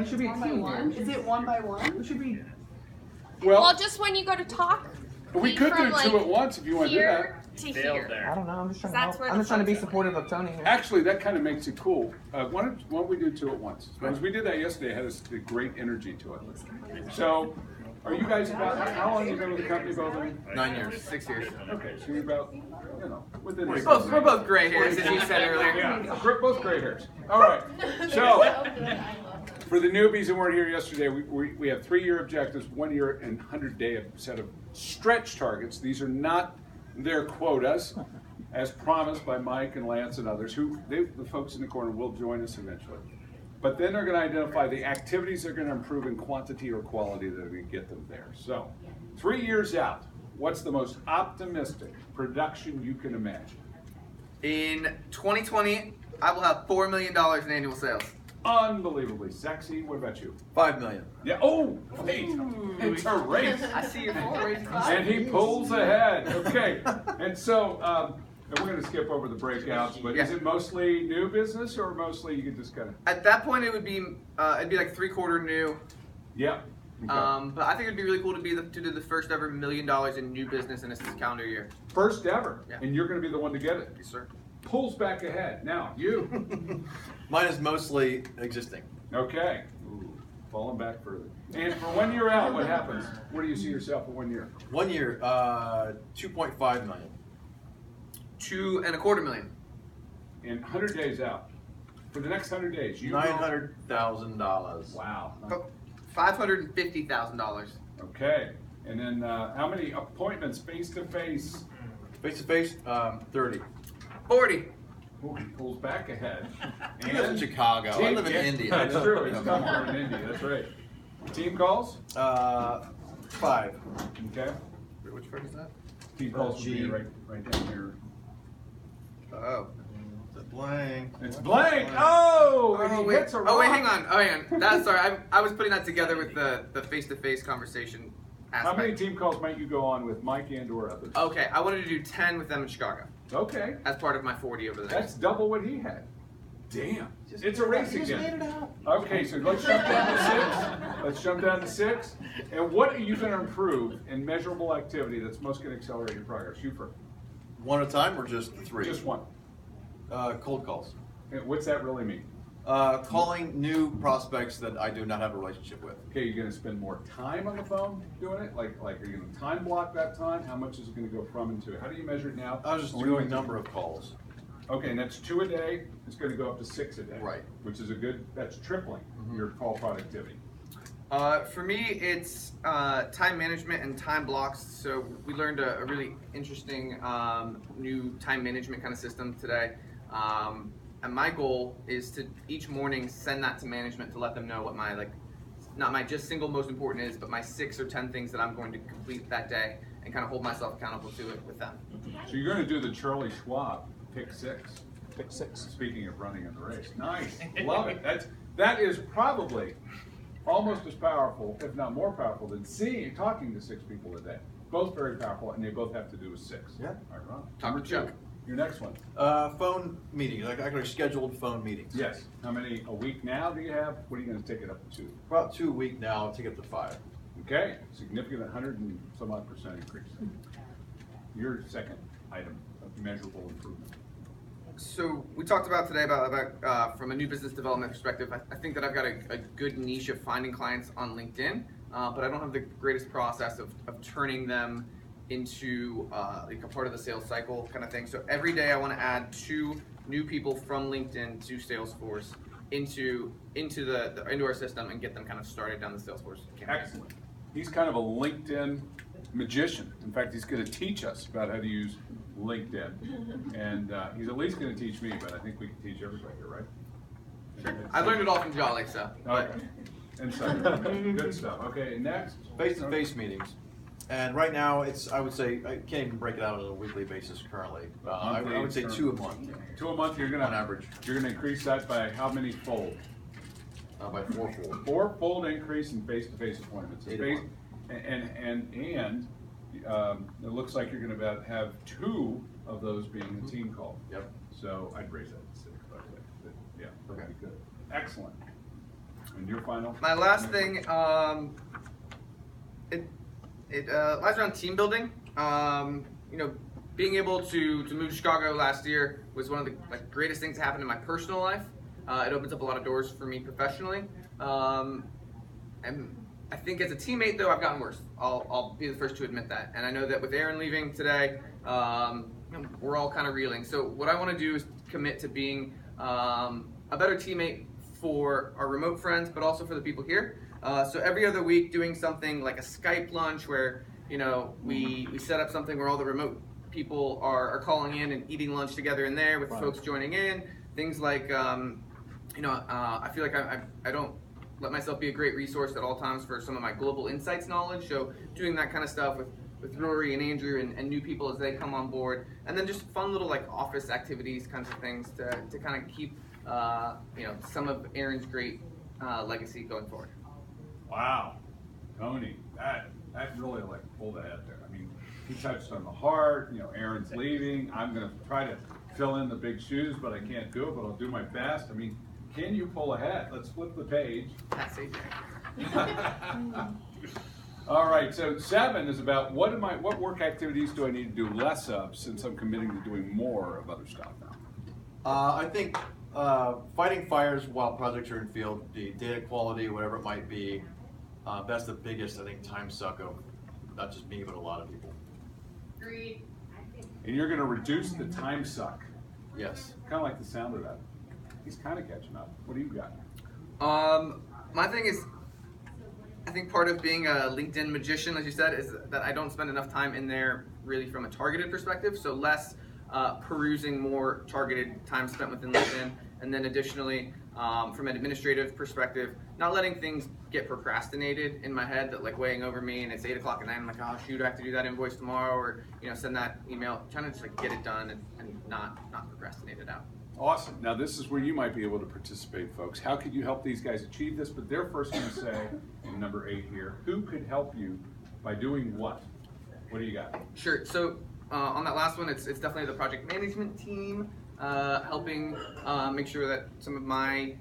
It should be a one by team one. here. Is it one by one? It should be. Well, just when you go to talk. We could do from, two at once if you want to do that. here to here. I don't know. I'm just trying to That's help. where I'm the just trying to be fun's at. supportive of Tony here. Actually, that kind of makes it cool. Why don't we do two at once? Because we did that yesterday, it had a great energy to it. So, are you guys about, how long have you been with the company, both of you? 9 years, 6 years. Okay, so you're about, within the We're both gray hairs, as you said earlier. Yeah, we're both gray hairs. All right, so, for the newbies who weren't here yesterday, we have 3-year objectives, 1 year and 100-day set of stretch targets. These are not their quotas, as promised by Mike and Lance and others, the folks in the corner will join us eventually. But then they're going to identify the activities that are going to improve in quantity or quality that are going to get them there. So, 3 years out, what's the most optimistic production you can imagine? In 2020, I will have $4 million in annual sales. Unbelievably sexy. What about you? $5 million. Yeah. Oh, wait. It's a race. I see your phone. And he pulls ahead. Okay. And so, and we're going to skip over the breakouts, but is it mostly new business or mostly you can just kind of? At that point, it'd be like 3/4 new. Yeah. Okay. But I think it'd be really cool to do the first ever $1 million in new business in this calendar year. First ever. Yeah. And you're going to be the one to get it. Yes, sir. Pulls back ahead. Now, you. Mine is mostly existing. Okay. Ooh, falling back further. And for 1 year out, what happens? Where do you see yourself in 1 year? 1 year, 2.5 million. $2.25 million. In 100 days out. For the next 100 days, you $900,000. Wow. $550,000. Okay. And then how many appointments face to face? Face to face, 30. 40. Ooh, he pulls back ahead. He lives in Chicago. I live in India. That's true. He's somewhere in India. That's right. Team calls? 5. Okay. Which firm is that? Team calls would be right down here. Oh. It's blank. It's blank. Oh, and he hits a rock. Oh wait, hang on. That's sorry. I was putting that together with the face-to-face conversation aspect. How many team calls might you go on with Mike and or others? Okay, I wanted to do 10 with them in Chicago. Okay. As part of my 40 over there. That's double what he had. Damn. It's a race again. Okay, so let's jump down to 6. Let's jump down to 6. And what are you going to improve in measurable activity that's most going to accelerate your progress? You first. One at a time or just 3? Just one. Cold calls. And what's that really mean? Calling new prospects that I do not have a relationship with. Okay, you're going to spend more time on the phone doing it? Like are you going to time block that time? How much is it going to go from and to? How do you measure it now? I was just doing number of calls. Okay, and that's 2 a day. It's going to go up to 6 a day. Right. Which is that's tripling your call productivity. For me, it's time management and time blocks. So we learned a really interesting new time management kind of system today. And my goal is to each morning send that to management to let them know what my not my just single most important is, but my 6 or 10 things that I'm going to complete that day and kind of hold myself accountable to it with them. So you're going to do the Charlie Schwab pick 6. Pick 6. Speaking of running in the race. Nice. Love it. That is probably almost as powerful, if not more powerful, than talking to 6 people a day. Both very powerful, and they both have to do with 6. Yeah. All right, Ron. Talk to Chuck. Your next one. Phone meetings, like actually scheduled phone meetings. Yes. How many a week now do you have? What are you going to take it up to? About 2 a week now, I'll take it to 5. Okay. Significant 100 and some odd % increase. Your second item of measurable improvement. So we talked about today about from a new business development perspective. I think that I've got a good niche of finding clients on LinkedIn, but I don't have the greatest process of turning them into like a part of the sales cycle kind of thing. So every day I want to add 2 new people from LinkedIn to Salesforce into our system and get them kind of started down the Salesforce campaign. Excellent. He's kind of a LinkedIn magician. In fact, he's going to teach us about how to use LinkedIn. And he's at least going to teach me, but I think we can teach everybody here, right? Sure. I learned it all from Jolly, so. Okay. And so, good stuff. Okay, next. Face-to-face meetings. And right now, I would say, I can't even break it out on a weekly basis currently. I would say 2 a month. 2 a month, you're going to, on average. You're going to increase that by how many fold? By 4-fold. 4-fold increase in face-to-face appointments. Eight a month. And it looks like you're going to have 2 of those being a team call. Yep. So I'd raise that to 6, by the way. But, yeah, that'd be good. Excellent. And your final? My last thing, it lies around team building. You know, being able to move to Chicago last year was one of the greatest things that happened in my personal life. It opens up a lot of doors for me professionally. And I think as a teammate, though, I've gotten worse. I'll be the first to admit that. And I know that with Aaron leaving today, we're all kind of reeling. So what I want to do is commit to being a better teammate for our remote friends, but also for the people here. So every other week, doing something like a Skype lunch where, you know, we set up something where all the remote people are calling in and eating lunch together in there with folks joining in. Things like, you know, I feel like I don't let myself be a great resource at all times for some of my global insights knowledge. So doing that kind of stuff with Rory and Andrew and new people as they come on board. And then just fun little like office activities kinds of things to kind of keep, you know, some of Aaron's great legacy going forward. Wow, Tony, that really like pulled ahead there. I mean, he touched on the heart. You know, Aaron's leaving. I'm going to try to fill in the big shoes, but I can't do it. But I'll do my best. I mean, can you pull ahead? Let's flip the page. That's it. All right, so 7 is about what work activities do I need to do less of since I'm committing to doing more of other stuff now? I think fighting fires while projects are in field, the data quality, whatever it might be, that's the biggest, I think, time suck of not just me, but a lot of people. Agreed. And you're going to reduce the time suck. Yes. Kind of like the sound of that. He's kind of catching up. What do you got? My thing is, I think part of being a LinkedIn magician, as you said, is that I don't spend enough time in there really from a targeted perspective. So less perusing, more targeted time spent within LinkedIn. And then additionally, from an administrative perspective, not letting things get procrastinated in my head that like weighing over me and it's 8 o'clock at night. I'm like, oh shoot, I have to do that invoice tomorrow, or you know, send that email. Trying to just like get it done and not procrastinate it out. Awesome. Now this is where you might be able to participate, folks. How could you help these guys achieve this? But they're first going to say, in number 8 here, who could help you by doing what? What do you got? Sure. So on that last one, it's definitely the project management team helping make sure that some of my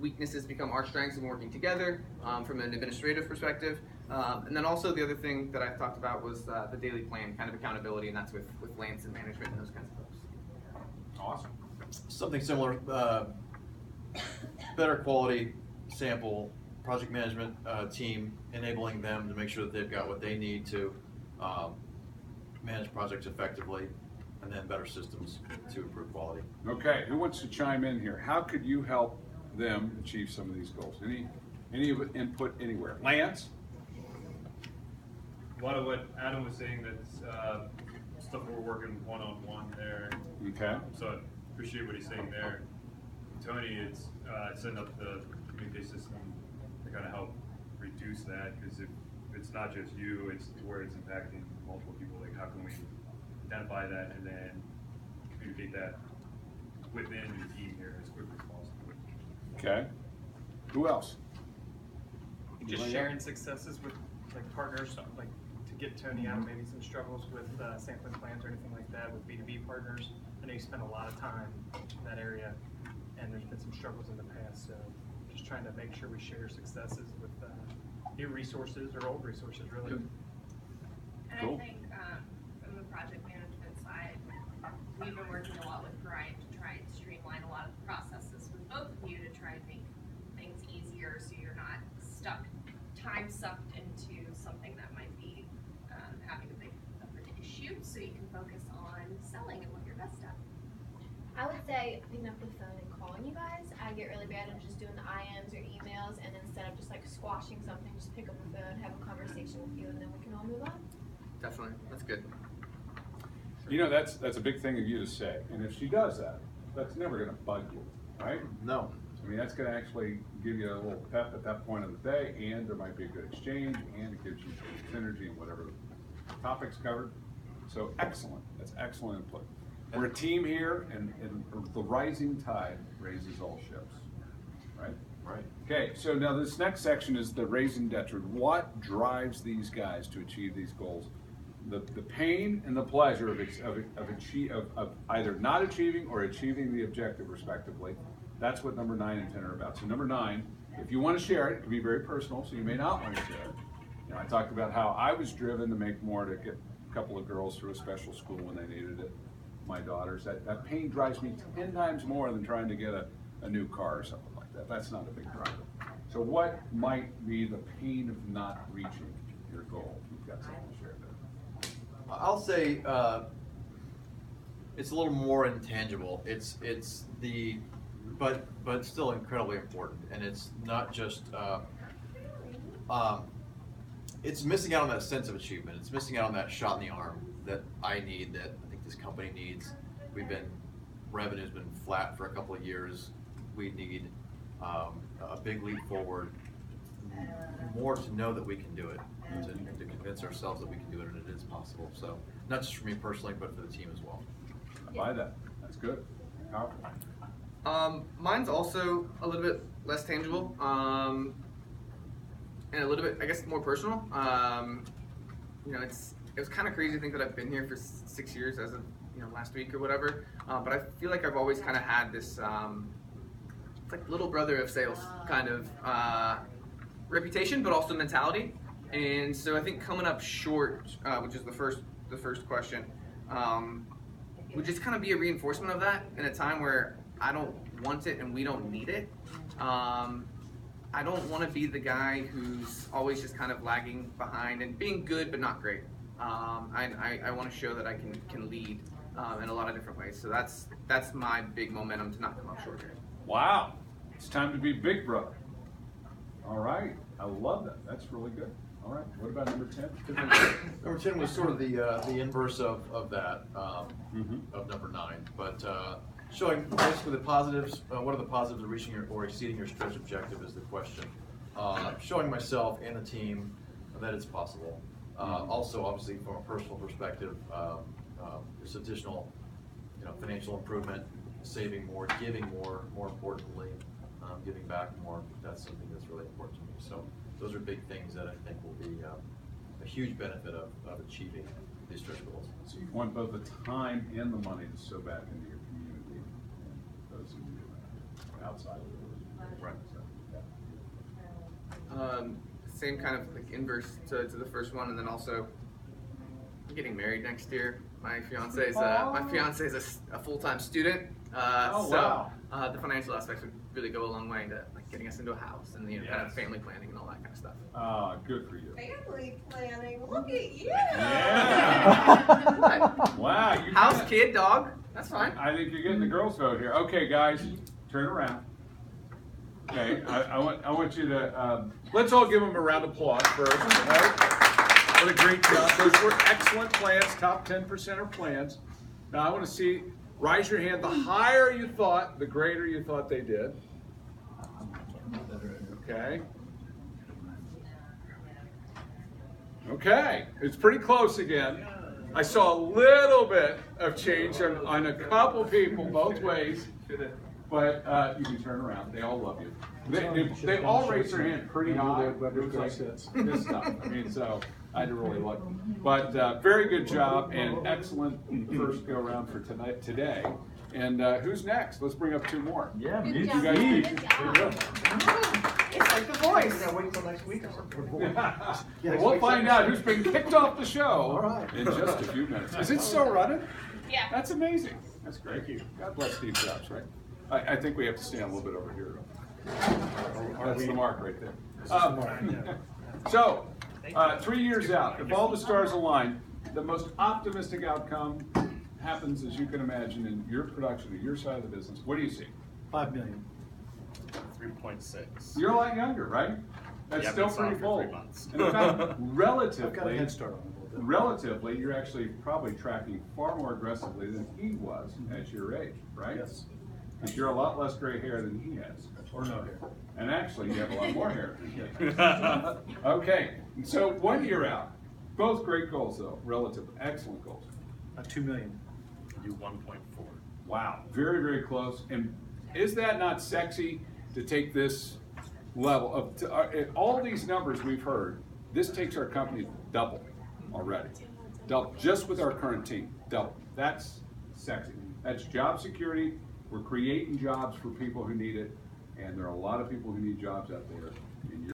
weaknesses become our strengths and working together from an administrative perspective. And then also the other thing that I talked about was the daily plan, kind of accountability, and that's with Lance and management and those kinds of folks. Awesome. Something similar, better quality sample, project management team, enabling them to make sure that they've got what they need to manage projects effectively, and then better systems to improve quality. Okay, who wants to chime in here? How could you help them achieve some of these goals? Any input anywhere? Lance? A lot of what Adam was saying, that's stuff we're working one-on-one there. Okay. So I appreciate what he's saying there. Tony, it's setting up the communication system to kind of help reduce that, because if it's not just you, it's where it's impacting multiple people. Like, how can we identify that and then communicate that within the team here as quickly as possible? Okay. Who else? Just sharing successes with like partners, like to get Tony out of maybe some struggles with sampling plans or anything like that with B2B partners. I know you spend a lot of time in that area, and there's been some struggles in the past. So just trying to make sure we share successes with new resources or old resources, really. And Cool. I think from the project management side, we've been working a lot with Brian to try and streamline a lot of the processes with both of you to try and make things easier so you're not time sucked into something that might be having a big issue, so you can focus on selling and what you're best at. I would say picking up the phone and calling you guys. I get really bad at just doing the IMs or emails, and instead of just like squashing something, just pick up the phone, have a conversation with you, and then we can all move on. Definitely, that's good. You know, that's a big thing of you to say. And if she does that, that's never going to bug you, right? No. I mean, that's going to actually give you a little pep at that point of the day, and there might be a good exchange, and it gives you synergy and whatever topics covered. So excellent. That's excellent input. We're a team here, and the rising tide raises all ships, right? Right. Okay, so now this next section is the raising Detrid. What drives these guys to achieve these goals? The pain and the pleasure of either not achieving or achieving the objective, respectively. That's what number 9 and 10 are about. So number 9 if you want to share it, it can be very personal, so you may not want to share it. You know, I talked about how I was driven to make more to get a couple of girls through a special school when they needed it. My daughters, that pain drives me 10 times more than trying to get a new car or something like that. That's not a big driver. So what might be the pain of not reaching your goal? You've got something to share there. I'll say it's a little more intangible. It's but still incredibly important, and it's not just it's missing out on that sense of achievement. It's missing out on that shot in the arm that I need, that I think this company needs. Revenue's been flat for a couple of years. We need a big leap forward, more to know that we can do it, to convince ourselves that we can do it and it is possible. So not just for me personally, but for the team as well. I buy that. That's good. Powerful. Mine's also a little bit less tangible, and a little bit, I guess, more personal. You know, it was kind of crazy to think that I've been here for 6 years as of, you know, last week or whatever. But I feel like I've always kind of had this, it's like little brother of sales kind of reputation, but also mentality. And so I think coming up short, which is the first question, would just kind of be a reinforcement of that in a time where I don't want it and we don't need it. I don't want to be the guy who's always just kind of lagging behind and being good but not great. I want to show that I can lead in a lot of different ways. So that's my big momentum to not come up short here. Wow. It's time to be big brother. All right. I love that. That's really good. All right. What about number 10? Number 10 was sort of the inverse of that, of number 9. But showing basically the positives, what are the positives of reaching or exceeding your stretch objective is the question. Showing myself and the team that it's possible. Also, obviously, from a personal perspective, there's additional, financial improvement, saving more, giving more importantly, giving back more. That's something that's really important to me. So those are big things that I think will be a huge benefit of achieving these stretch goals. So you want both the time and the money to sow back into your community and those who do outside of it. Right. So, yeah. Same kind of like inverse to the first one, and then also I'm getting married next year. My fiance is a full-time student, wow. So the financial aspects would really go a long way into like getting us into a house and kind of family planning and all that kind of stuff. Good for you. Family planning, look at you. Yeah. Wow. You House, kid, dog. That's fine. I think you're getting the girls' vote here. Okay, guys, turn around. Okay, I want you to let's all give them a round of applause first. Right? What a great job. Those were excellent plans. Top 10% are plans. Now I want to see. Raise your hand. The higher you thought, the greater you thought they did. Okay. Okay, it's pretty close again. I saw a little bit of change on a couple people both ways, but you can turn around. They all love you. They all raised their hand pretty high. It was like this stuff. I mean, so I had to really look. But very good job and excellent first go around for today. And who's next? Let's bring up 2 more. Yeah, Good me. job. You guys Good beat. job. It's like the voice. I gotta wait until next week or something. Well, we'll find out who's been kicked off the show All right. in just a few minutes. Is it still running? Yeah. That's amazing. That's great. God bless Steve Jobs, right? I think we have to stand a little bit over here. That's the mark right there. So, 3 years out, if all the stars align, the most optimistic outcome happens, as you can imagine, in your production, in your side of the business. What do you see? 5 million. 3.6. You're a lot younger, right? That's Yeah, still I've been pretty selling bold. for 3 months. And in fact, I've got a relatively, head start on it a little bit. relatively, you're actually probably tracking far more aggressively than he was at your age, right? Yes. Because you're a lot less gray hair than he has. Or no hair. And actually, you have a lot more hair than he has. Okay, so 1 year out. Both great goals, though, relatively. Excellent goals. 2 million. Do 1.4. Wow, very, very close. And is that not sexy to take this level of all these numbers we've heard? This takes our company double already. Double, just with our current team, double. That's sexy. That's job security. We're creating jobs for people who need it, And there are a lot of people who need jobs out there, and